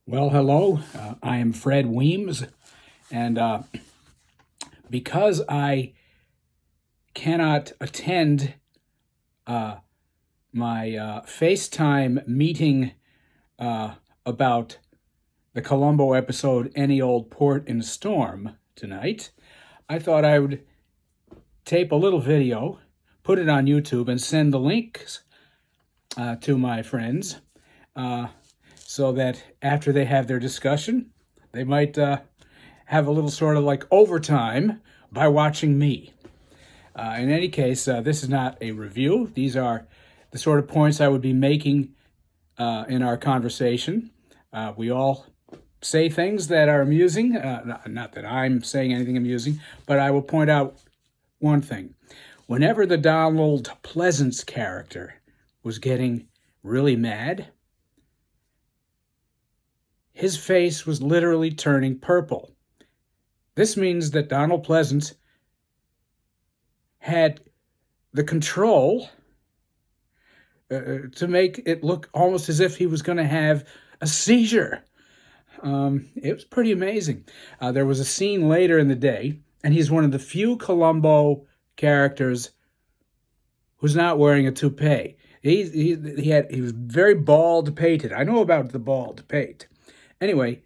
Well, hello. I am Fred Weems, and because I cannot attend my FaceTime meeting about the Columbo episode "Any Old Port in a Storm" tonight, I thought I would tape a little video, put it on YouTube, and send the links to my friends. So that after they have their discussion, they might have a little sort of like overtime by watching me. In any case, this is not a review. These are the sort of points I would be making in our conversation. We all say things that are amusing. Not that I'm saying anything amusing, but I will point out one thing. Whenever the Donald Pleasance character was getting really mad, his face was literally turning purple. This means that Donald Pleasance had the control to make it look almost as if he was going to have a seizure. It was pretty amazing. There was a scene later in the day, and he's one of the few Columbo characters who's not wearing a toupee. He was very bald pated. I know about the bald pate. Anyway,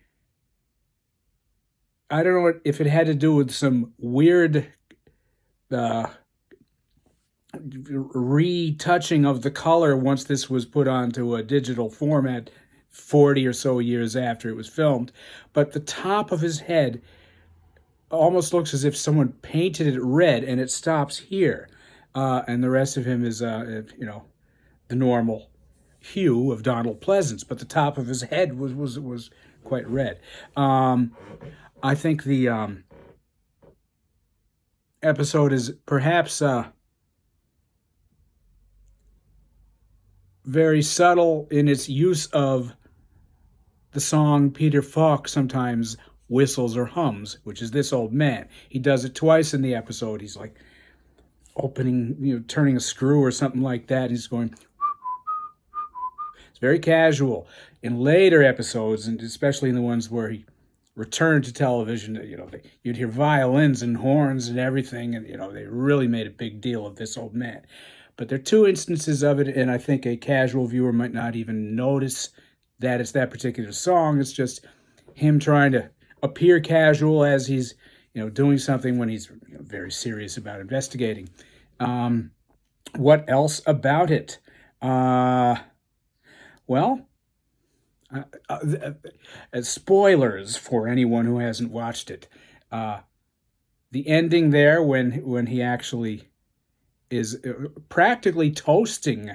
I don't know if it had to do with some weird retouching of the color once this was put onto a digital format 40 or so years after it was filmed, but the top of his head almost looks as if someone painted it red, and it stops here, and the rest of him is, the normal hue of Donald Pleasance, but the top of his head was quite red. I think the episode is perhaps very subtle in its use of the song Peter Falk sometimes whistles or hums, which is This Old Man. He does it twice in the episode. He's like opening, turning a screw or something like that. He's going... It's very casual. In later episodes, and especially in the ones where he returned to television, you'd hear violins and horns and everything, and they really made a big deal of This Old Man. But there are two instances of it, and I think a casual viewer might not even notice that it's that particular song. It's just him trying to appear casual as he's, doing something when he's very serious about investigating. What else about it? Spoilers for anyone who hasn't watched it. The ending there, when he actually is practically toasting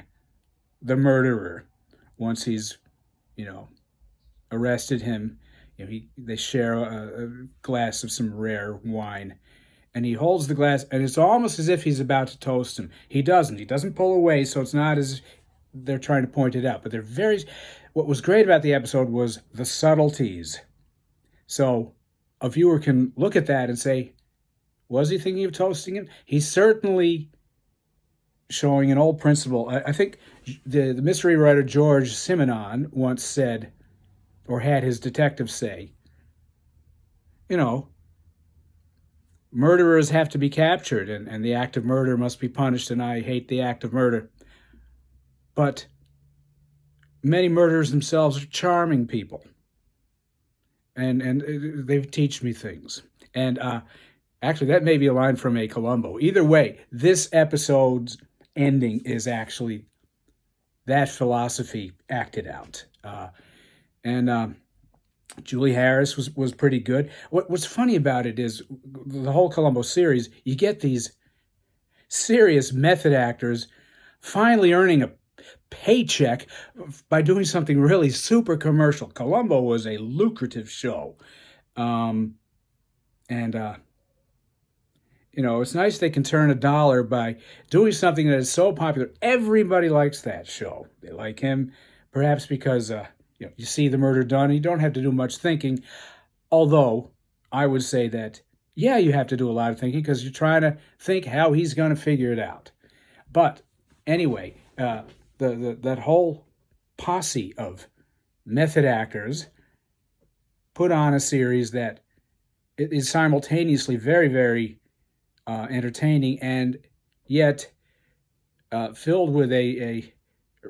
the murderer once he's, arrested him. They share a glass of some rare wine, and he holds the glass, and it's almost as if he's about to toast him. He doesn't. He doesn't pull away, so it's not as they're trying to point it out. But what was great about the episode was the subtleties. So a viewer can look at that and say, was he thinking of toasting him? He's certainly showing an old principle. I think the mystery writer George Simenon once said, or had his detective say, murderers have to be captured, and the act of murder must be punished, and I hate the act of murder. But many murderers themselves are charming people, and they teach me things. And actually, that may be a line from a Columbo. Either way, this episode's ending is actually that philosophy acted out. And Julie Harris was pretty good. What's funny about it is the whole Columbo series, you get these serious method actors finally earning a paycheck by doing something really super commercial. Columbo was a lucrative show. It's nice they can turn a dollar by doing something that is so popular. Everybody likes that show. They like him, perhaps because you see the murder done. You don't have to do much thinking. Although I would say that, you have to do a lot of thinking because you're trying to think how he's going to figure it out. But anyway, that whole posse of method actors put on a series that is simultaneously very, very entertaining and yet filled with a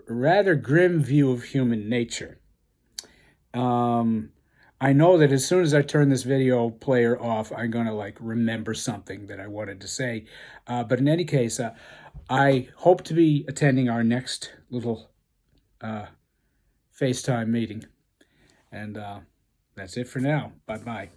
rather grim view of human nature. I know that as soon as I turn this video player off, I'm going to remember something that I wanted to say. But in any case, I hope to be attending our next little FaceTime meeting. And that's it for now. Bye-bye.